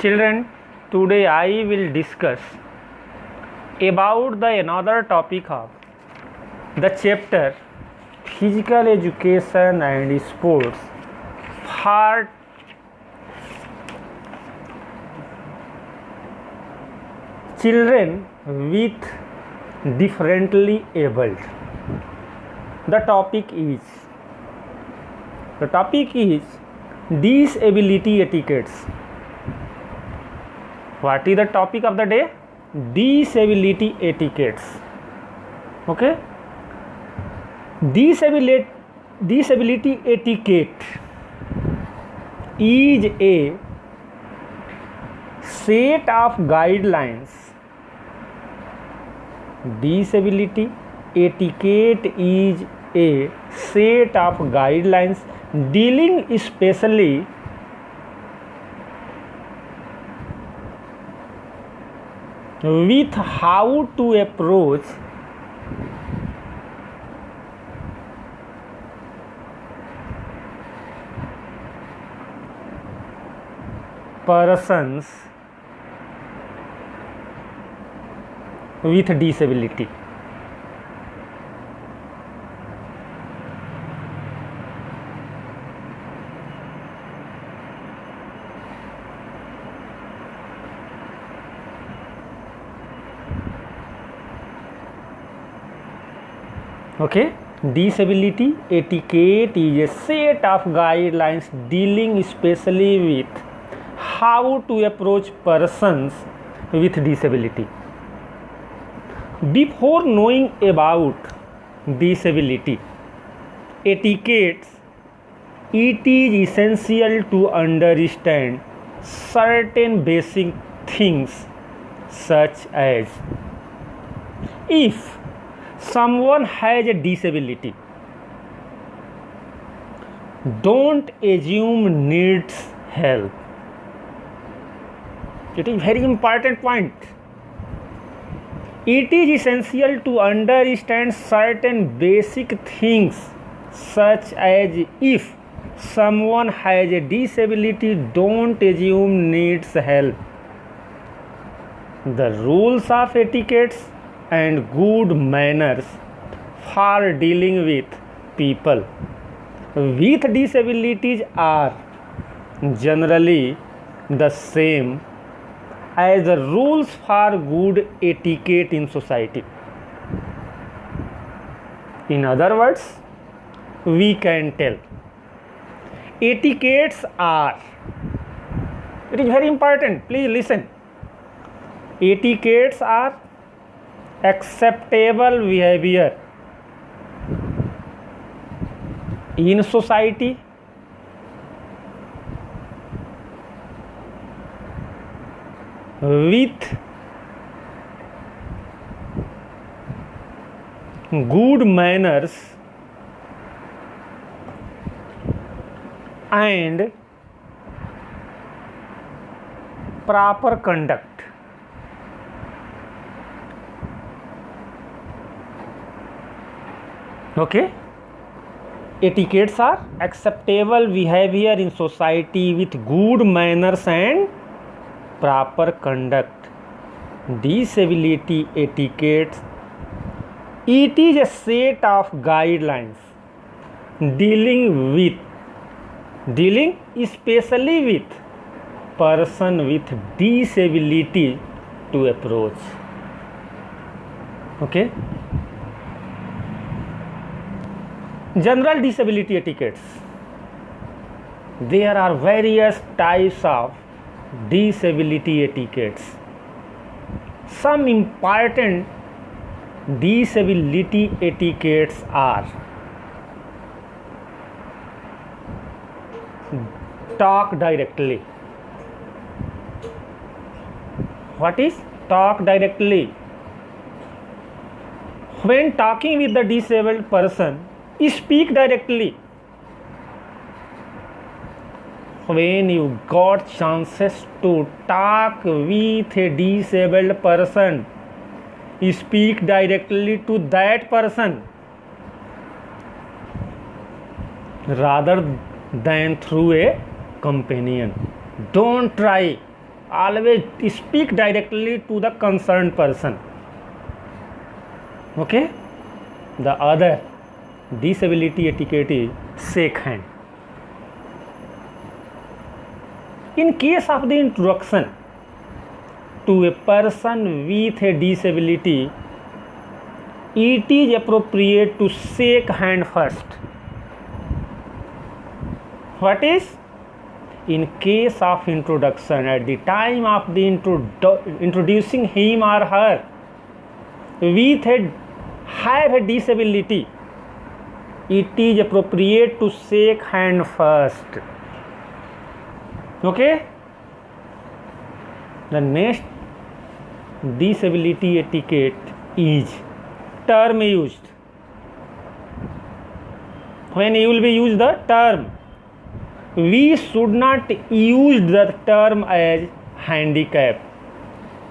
Children, today I will discuss about the another topic of the chapter Physical Education and Sports for children with differently abled. The topic is disability etiquettes. What is the topic of the day? Disability etiquettes. Okay. Disability etiquette is a set of guidelines. Disability etiquette is a set of guidelines dealing especially with how to approach persons with disability. Okay, disability etiquette is a set of guidelines dealing especially with how to approach persons with disability. Before knowing about disability etiquettes, it is essential to understand certain basic things such as if someone has a disability, don't assume needs help. It is very important point. It is essential to understand certain basic things such as if someone has a disability, don't assume needs help. The rules of etiquettes and good manners for dealing with people with disabilities are generally the same as the rules for good etiquette in society. In other words, we can tell etiquettes are, it is very important, please listen. Etiquettes are acceptable behavior in society with good manners and proper conduct. Okay, etiquettes are acceptable behavior in society with good manners and proper conduct. Disability etiquette, it is a set of guidelines dealing especially with person with disability to approach. Okay, general disability etiquettes. There are various types of disability etiquettes. Some important disability etiquettes are: talk directly. What is talk directly? When talking with the disabled person, speak directly. When you got chances to talk with a disabled person, speak directly to that person rather than through a companion. Don't try always speak directly to the concerned person. Okay. The other disability etiquette is shake hand. In case of the introduction to a person with a disability, it is appropriate to shake hand first. What is? In case of introduction, at the time of the introducing him or her with have a disability, it is appropriate to shake hand first. Okay. The next disability etiquette is term used. When you will be use the term, we should not use the term as handicap.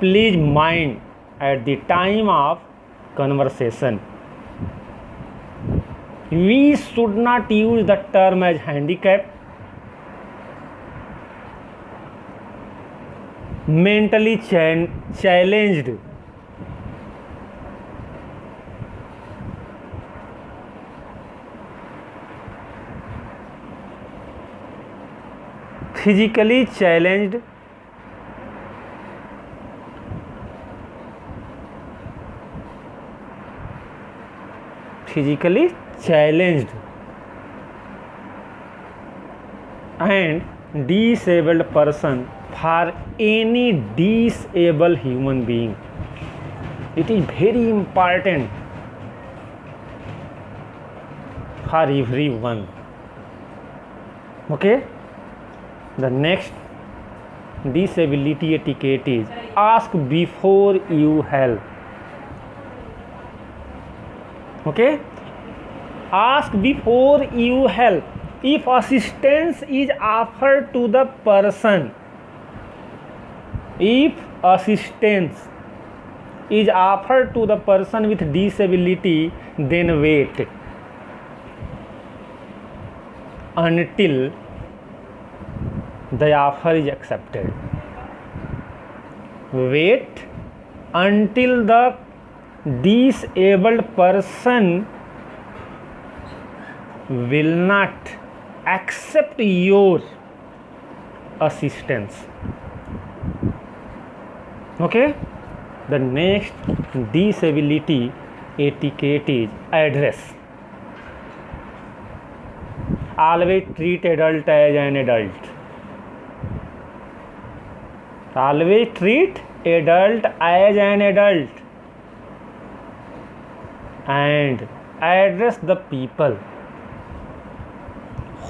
Please mind at the time of conversation. We should not use the term as handicap, mentally challenged, physically challenged, and disabled person for any disabled human being. It is very important for everyone. Okay. The next disability etiquette is ask before you help. Okay. Ask before you help. If assistance is offered to the person, with disability, then wait until the offer is accepted. Wait until the disabled person will not accept your assistance. Okay. The next disability etiquette is address. Always treat adult as an adult. Always treat adult as an adult and address the people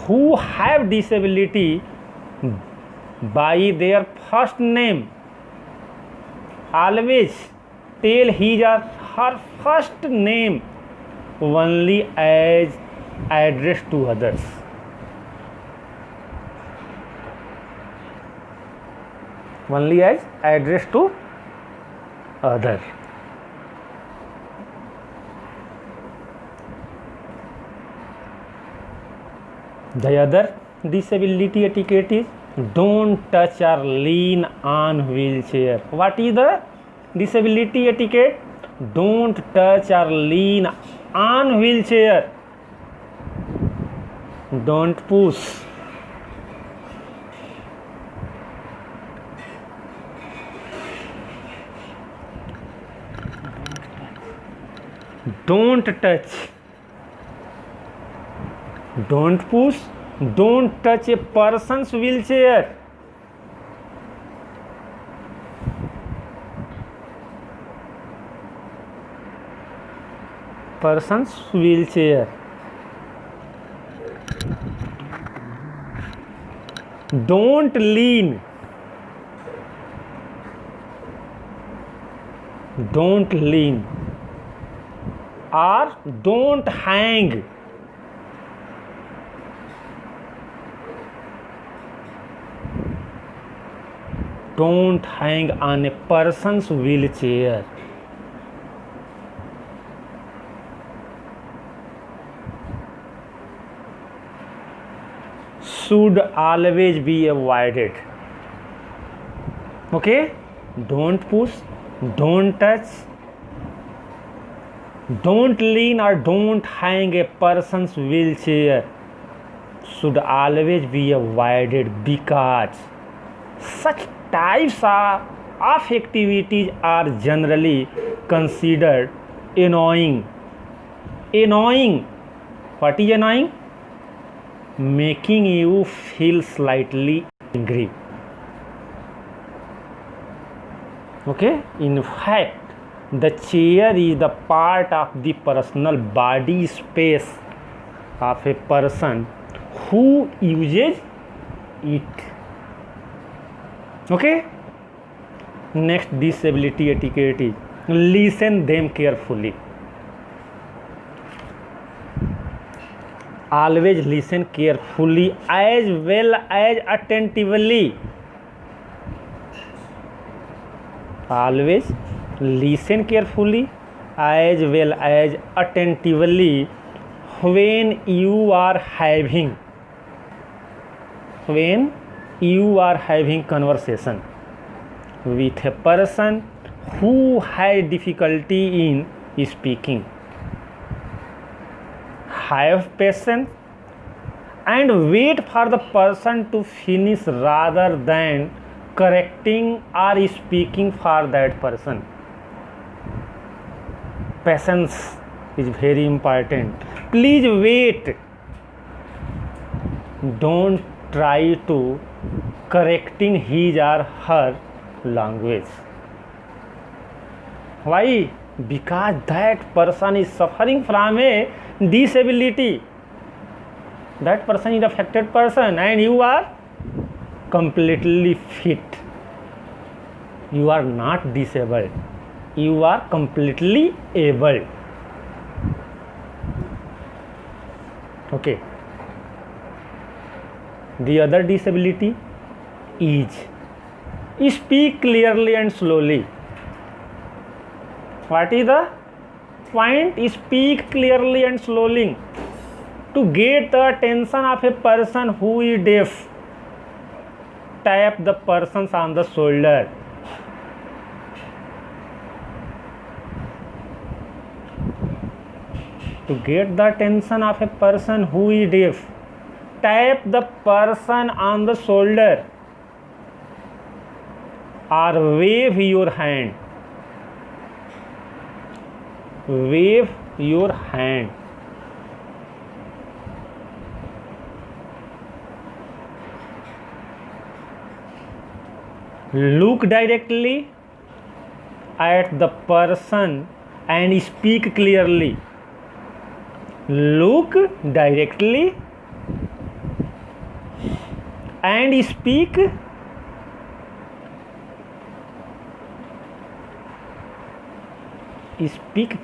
who have disability by their first name. Always tell his or her first name only as addressed to others. Only as addressed to others. The other disability etiquette is don't touch or lean on wheelchair. What is the disability etiquette? Don't touch or lean on wheelchair. Don't push. Don't touch. Don't push. Don't touch a person's wheelchair. Person's wheelchair. Don't lean. Don't lean. Or don't hang. Don't hang on a person's wheelchair. Should always be avoided. Okay, don't push, don't touch, don't lean or don't hang. A person's wheelchair should always be avoided because such types of activities are generally considered annoying. Annoying. What is annoying? Making you feel slightly angry. Okay, in fact, the chair is the part of the personal body space of a person who uses it. Okay, next disability etiquette is listen them carefully. Always listen carefully as well as attentively. Always listen carefully as well as attentively when you are having conversation with a person who has difficulty in speaking. Have patience and wait for the person to finish rather than correcting or speaking for that person. Patience is very important. Please wait. Don't try to correcting his or her language. Why? Because that person is suffering from a disability. That person is affected person and you are completely fit. You are not disabled. You are completely able. Okay. The other disability is speak clearly and slowly. What is the point? Speak clearly and slowly to get the attention of a person who is deaf. Tap the person on the shoulder. To get the attention of a person who is deaf, tap the person on the shoulder or wave your hand. Wave your hand. Look directly at the person and speak clearly. Look directly and speak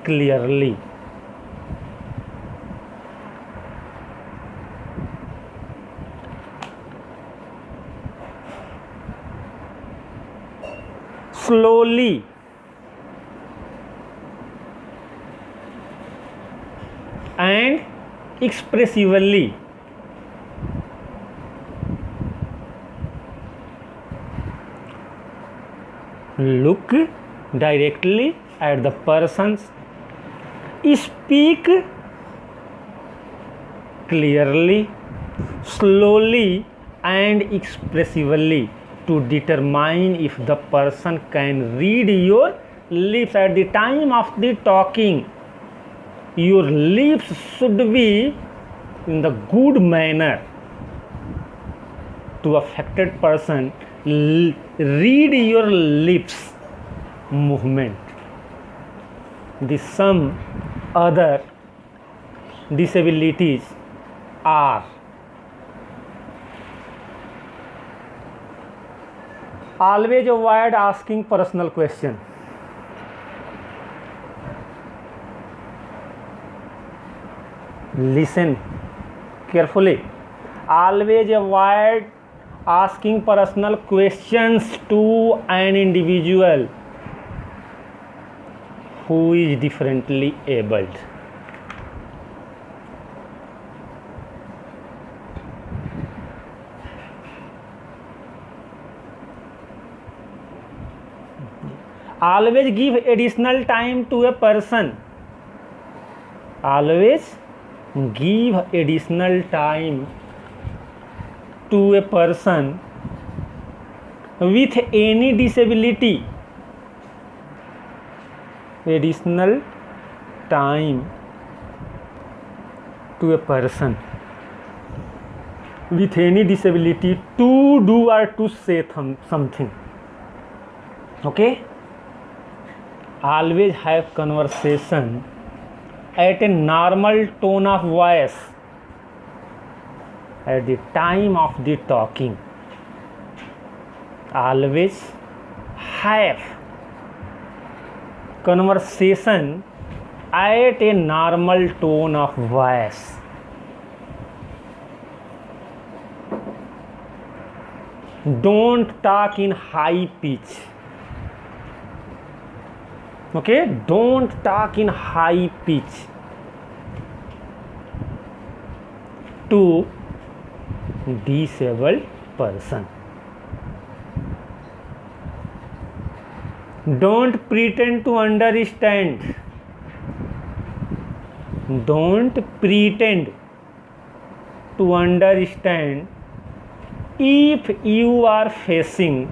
clearly. Slowly. And expressively. Look directly at the persons. Speak clearly, slowly and expressively to determine if the person can read your lips at the time of the talking. Your lips should be in the good manner to affected person. Read your lips movement. Some other disabilities are always avoid asking personal question. Listen carefully. Always avoid asking personal questions to an individual who is differently abled. always give additional time to a person, always give additional time to a person with any disability, additional time to a person with any disability to do or to say something. Okay, always have conversation at a normal tone of voice at the time of the talking. Always have conversation at a normal tone of voice. Don't talk in high pitch. Okay, don't talk in high pitch to disabled person. Don't pretend to understand. Don't pretend to understand if you are facing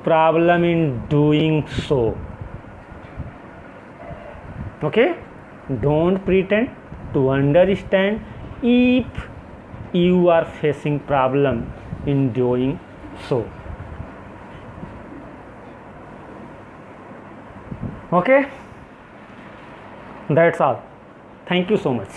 problem in doing so. Okay, don't pretend to understand if you are facing problem in doing so. Okay, that's all. Thank you so much.